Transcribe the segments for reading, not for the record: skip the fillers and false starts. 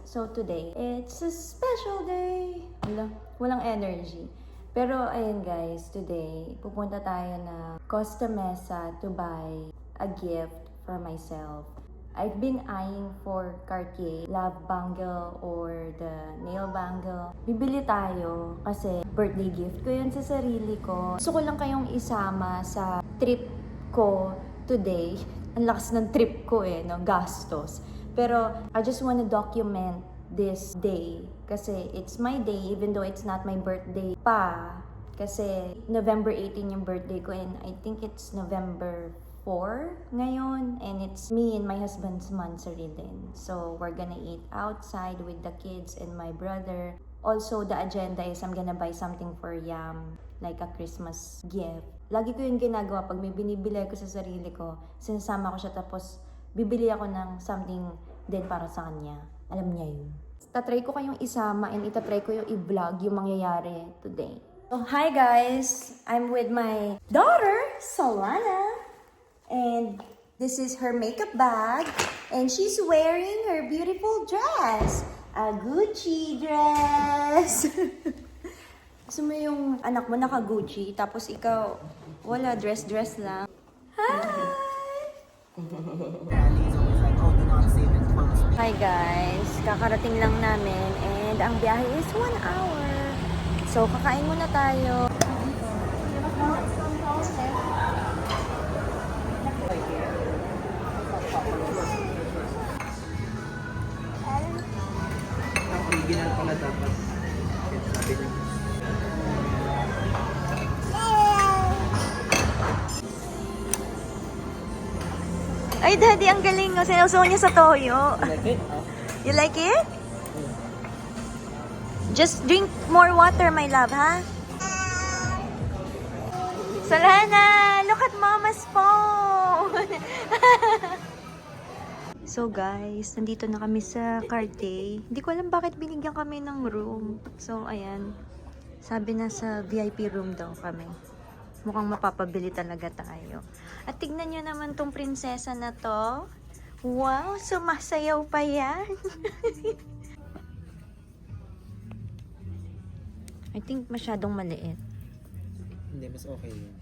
So today, it's a special day. Walang energy. Pero ayun guys, today, pupunta tayo na Costa Mesa to buy a gift for myself. I've been eyeing for Cartier love bangle or the nail bangle. Bibili tayo kasi birthday gift ko yun sa sarili ko. Gusto ko lang kayong isama sa trip ko today. Ang lakas ng trip ko no? Gastos. Pero I just wanna document this day kasi it's my day even though it's not my birthday pa. Kasi November 18 yung birthday ko and I think it's November 4 ngayon, and it's me and my husband's monthsary din. So, we're gonna eat outside with the kids and my brother. Also, the agenda is I'm gonna buy something for Yam, like a Christmas gift. Lagi ko yung ginagawa pag may binibili ko sa sarili ko, sinasama ko siya tapos bibili ako ng something din para sa kanya. Alam niya yun. Tatry ko kayong isama and itatry ko yung i-vlog yung mangyayari today. So, hi guys! I'm with my daughter, Solana. And this is her makeup bag. And she's wearing her beautiful dress. A Gucci dress. Gusto mo yung anak mo naka-Gucci, tapos ikaw, wala, dress lang. Hi! Hi guys! Kakarating lang namin and ang biyahe is 1 hour. So, kakain muna tayo. Original pala dapat. Sabi niya. Ay, Daddy, ang galing. Sinusuo niya sa toyo. Like it? You like it? Just drink more water, my love, ha? Solana, look at Mama's phone. So guys, nandito na kami sa Cartier. Hindi ko alam bakit binigyan kami ng room. So ayan, sabi na sa VIP room daw kami. Mukhang mapapabili talaga tayo. At tignan nyo naman tong prinsesa na to. Wow, sumasayaw pa yan. I think masyadong maliit. Hindi, mas okay yun.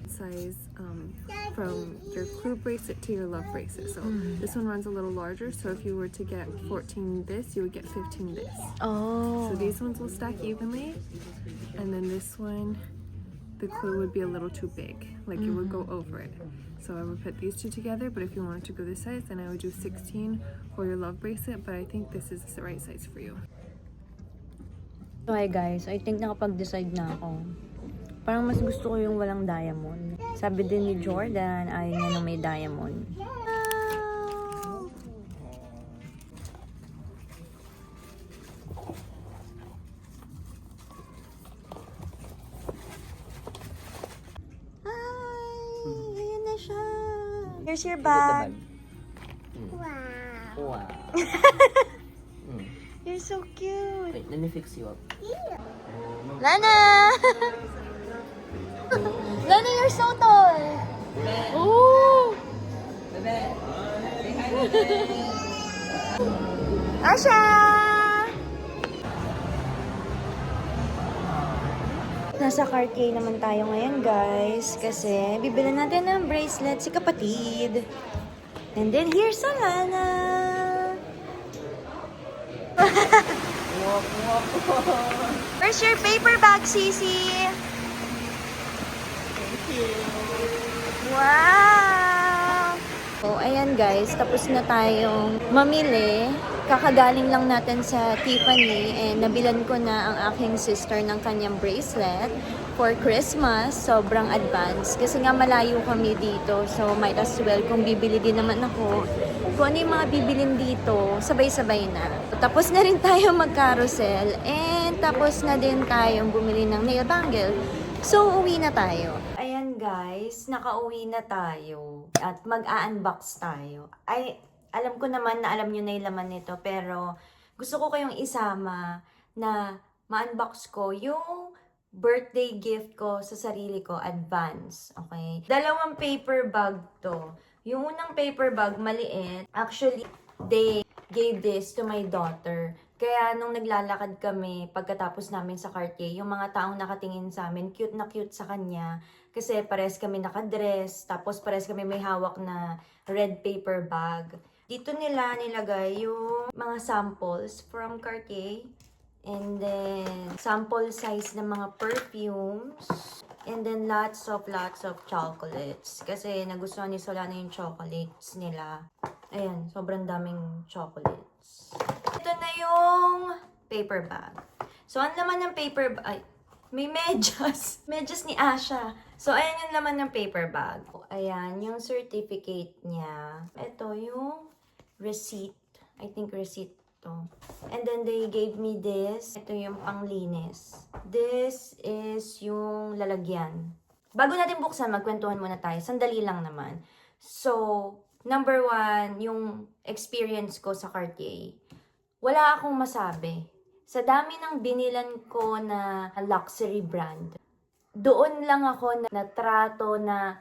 Size from your clue bracelet to your love bracelet. So this one runs a little larger. So if you were to get 14 this, you would get 15 this. Oh. So these ones will stack evenly, and then this one, the clue would be a little too big, like it would go over it. So I would put these two together. But if you wanted to go this size, then I would do 16 for your love bracelet. But I think this is the right size for you. So hi guys, I think nakapag-decide na ako. Parang mas gusto ko yung walang diamond. Sabi din ni Jordan, ayaw niya nung may diamond. Hi! Ayan na siya. Here's your bag. Wow. Wow. You're so cute. Wait, let me fix you up. Lana! Lana, you're so tall! Ooh! Asha! Nasa Cartier naman tayo ngayon, guys. Kasi bibili natin ng bracelet si kapatid. And then here's Solana! Where's your paper bag, Sisi? Thank you. Wow! So, ayan guys, tapos na tayong mamili. Kakagaling lang natin sa Tiffany and nabilan ko na ang aking sister ng kanyang bracelet for Christmas. Sobrang advance. Kasi nga malayo kami dito. So, might as well kung bibili din naman ako. Kung ano yung mga bibilin dito, sabay-sabay na. Tapos na rin tayo mag-carousel and tapos na din tayong bumili ng nail bangle. So, uwi na tayo. Ayan guys, nakauwi na tayo at mag-a-unbox tayo. Ay, alam ko naman na alam nyo na yung laman nito, pero gusto ko kayong isama na ma-unbox ko yung birthday gift ko sa sarili ko, advance. Okay? 2 paper bag to. Yung unang paper bag, maliit. Actually, gave this to my daughter. Kaya nung naglalakad kami, pagkatapos namin sa Cartier, yung mga taong nakatingin sa amin, cute na cute sa kanya. Kasi pares kami nakadress, tapos pares kami may hawak na red paper bag. Dito nila nilagay yung mga samples from Cartier. And then, sample size ng mga perfumes. And then, lots of chocolates. Kasi nagustuhan ni Solana yung chocolates nila. Ayan, sobrang daming chocolates. Ito na yung paper bag. So, ang laman ng paper bag, ay, may medyas. Medyas ni Asha. So, ayan yung laman ng paper bag. Ayan, yung certificate niya. Ito yung receipt. I think receipt to. And then they gave me this. Ito yung panglinis. This is yung lalagyan. Bago natin buksan, magkwentuhan muna tayo. Sandali lang naman. So, number 1, yung experience ko sa Cartier. Wala akong masabi. Sa dami ng binilan ko na luxury brand, doon lang ako na natrato na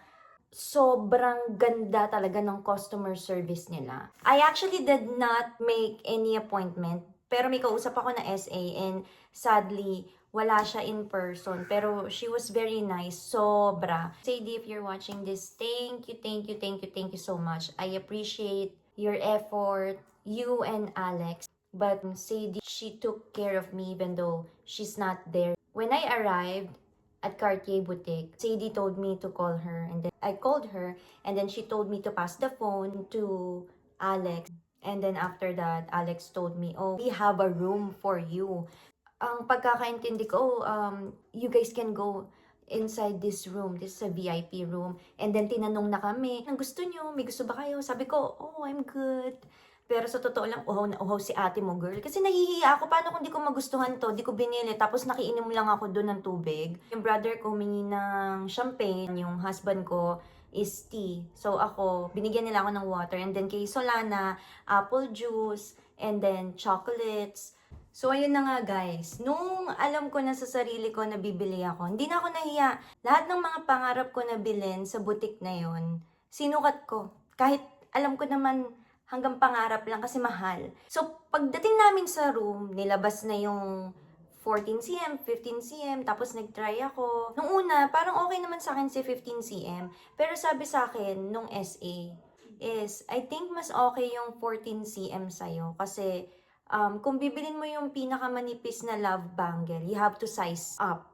sobrang ganda talaga ng customer service nila. I actually did not make any appointment, pero may kausap ako na SA and sadly, wala siya in person. Pero she was very nice, sobra. Sadie, if you're watching this, thank you so much. I appreciate your effort, you and Alex. But Sadie, she took care of me even though she's not there. When I arrived at Cartier Boutique, Sadie told me to call her, and then I called her, and then she told me to pass the phone to Alex. And then after that, Alex told me, oh, we have a room for you. Ang pagkakaintindi ko, you guys can go inside this room. This is a VIP room. And then tinanong na kami, ang gusto nyo? May gusto ba kayo? Sabi ko, oh, I'm good. Pero sa totoo lang, uhaw na uhaw si ate mo, girl. Kasi nahihiya ako. Paano kung di ko magustuhan to? Di ko binili. Tapos nakiinom lang ako doon ng tubig. Yung brother ko humingi ng champagne. Yung husband ko is tea. So ako, binigyan nila ako ng water. And then kay Solana, apple juice. And then chocolates. So ayun na nga guys. Nung alam ko na sa sarili ko na bibili ako, hindi na ako nahiya. Lahat ng mga pangarap ko na bilhin sa butik na yon, sinukat ko. Kahit alam ko naman hanggang pangarap lang kasi mahal. So, pagdating namin sa room, nilabas na yung 14 cm, 15 cm, tapos nag-try ako. Nung una, parang okay naman sa akin si 15 cm. Pero sabi sa akin, nung SA, is, I think mas okay yung 14 cm sa'yo. Kasi, kung bibilin mo yung pinakamanipis na love bangle, you have to size up.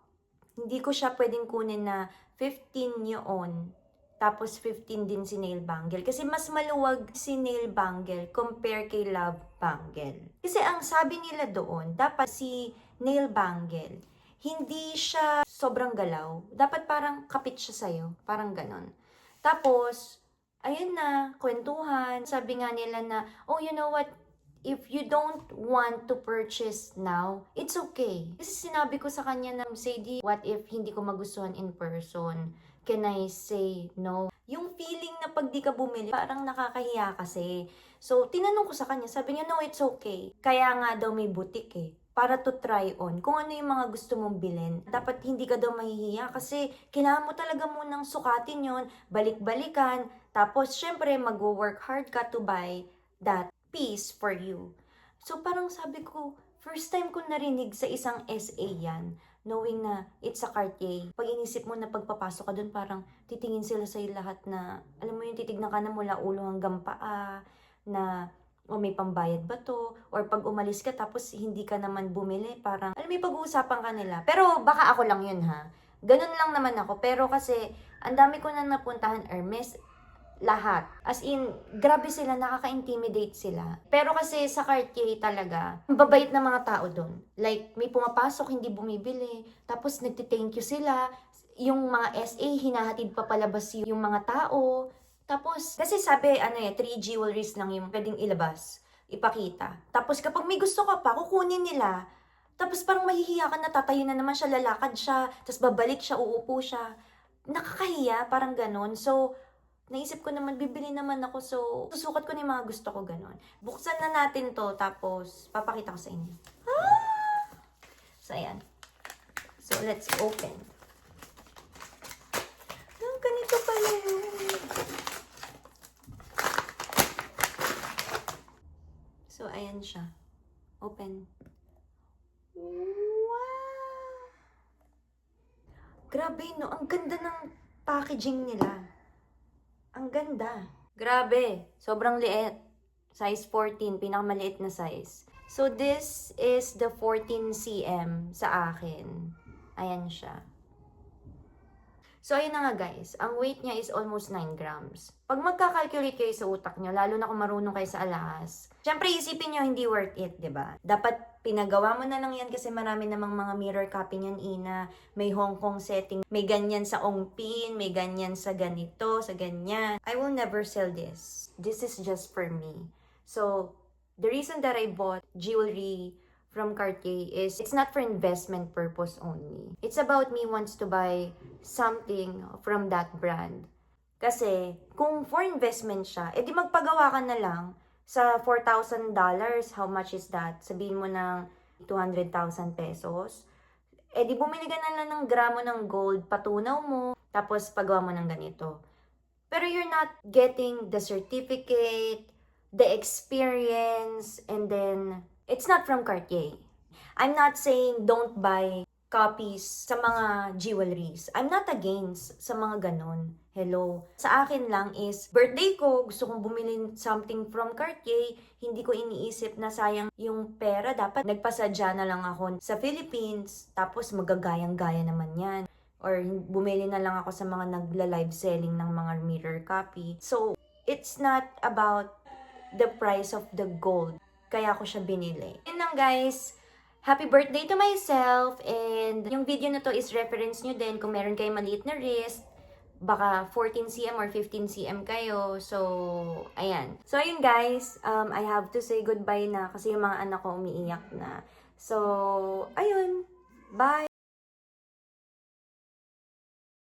Hindi ko siya pwedeng kunin na 15 yun. Tapos 15 din si nail bangle. Kasi mas maluwag si nail bangle compare kay love bangle. Kasi ang sabi nila doon, dapat si nail bangle, hindi siya sobrang galaw. Dapat parang kapit siya sa'yo. Parang ganon. Tapos, ayun na, kwentuhan. Sabi nga nila na, oh, you know what? If you don't want to purchase now, it's okay. Kasi sinabi ko sa kanya na, Sadie, what if hindi ko magustuhan in person? Can I say no? Yung feeling na pag di ka bumili, parang nakakahiya kasi. So, tinanong ko sa kanya, sabi niya, no, it's okay. Kaya nga daw may butik eh, para to try on. Kung ano yung mga gusto mong bilhin, dapat hindi ka daw mahihiya kasi kailangan mo talaga munang sukatin yon, balik-balikan, tapos syempre mag-work hard ka to buy that piece for you. So, parang sabi ko, first time ko narinig sa isang SA yan, knowing na it's a Cartier. Pag inisip mo na pagpapasok ka dun, parang titingin sila sa'yo lahat na, alam mo yung titignan ka na mula ulo hanggang paa, na, o may pambayad ba to? Or pag umalis ka tapos hindi ka naman bumili, parang, alam mo yung pag-uusapan ka nila. Pero baka ako lang yun ha. Ganun lang naman ako. Pero kasi, ang dami ko na napuntahan, Hermes, lahat. As in, grabe sila, nakaka-intimidate sila. Pero kasi sa Cartier talaga, ang babait na mga tao doon. Like, may pumapasok, hindi bumibili. Tapos, nagti-thank you sila. Yung mga SA, hinahatid pa palabas yung mga tao. Tapos, kasi sabi, 3 jewelries lang yung pwedeng ilabas, ipakita. Tapos, kapag may gusto ka pa, kukunin nila. Tapos, parang mahihiya ka na, tatayo na naman siya, lalakad siya, tapos babalik siya, uupo siya. Nakakahiya, parang ganon. So, naisip ko naman, bibili naman ako. So, susukat ko na yung mga gusto ko, ganon. Buksan na natin to, tapos papakita ko sa inyo. Ah! So, ayan. So, let's open. Ganito pala yun. So, Ayan siya. Open. Wow! Grabe, no? Ang ganda ng packaging nila. Ang ganda. Grabe. Sobrang liit. Size 14. Pinakamaliit na size. So, this is the 14 cm sa akin. Ayan siya. So, ayun na nga guys. Ang weight niya is almost 9 grams. Pag magkakalculate kayo sa utak nyo, lalo na kung marunong kayo sa alahas, syempre isipin nyo hindi worth it, 'di ba? Dapat pinagawa mo na lang yan kasi marami namang mga mirror copy niyan, Ina. May Hong Kong setting, may ganyan sa Ongpin, may ganyan sa ganito, sa ganyan. I will never sell this. This is just for me. So, the reason that I bought jewelry from Cartier is it's not for investment purpose only. It's about me wants to buy something from that brand. Kasi kung for investment siya, edi magpagawa ka na lang sa $4,000. How much is that? Sabihin mo ng 200,000 pesos. Edi bumili ka na lang ng gramo ng gold, patunaw mo, tapos pagawa mo ng ganito. Pero you're not getting the certificate, the experience, and then it's not from Cartier. I'm not saying don't buy copies sa mga jewelries. I'm not against sa mga ganon. Hello. Sa akin lang is, birthday ko, gusto kong bumili something from Cartier, hindi ko iniisip na sayang yung pera. Dapat nagpasadya na lang ako sa Philippines, tapos magagayang-gaya naman yan. Or bumili na lang ako sa mga nagla-live selling ng mga mirror copy. So, it's not about the price of the gold. Kaya ako siya binili. Yun lang guys. Happy birthday to myself. And yung video na to is reference nyo din kung meron kayong maliit na wrist. Baka 14 cm or 15 cm kayo. So, ayan. So, ayun guys. I have to say goodbye na kasi yung mga anak ko umiiyak na. So, ayun. Bye!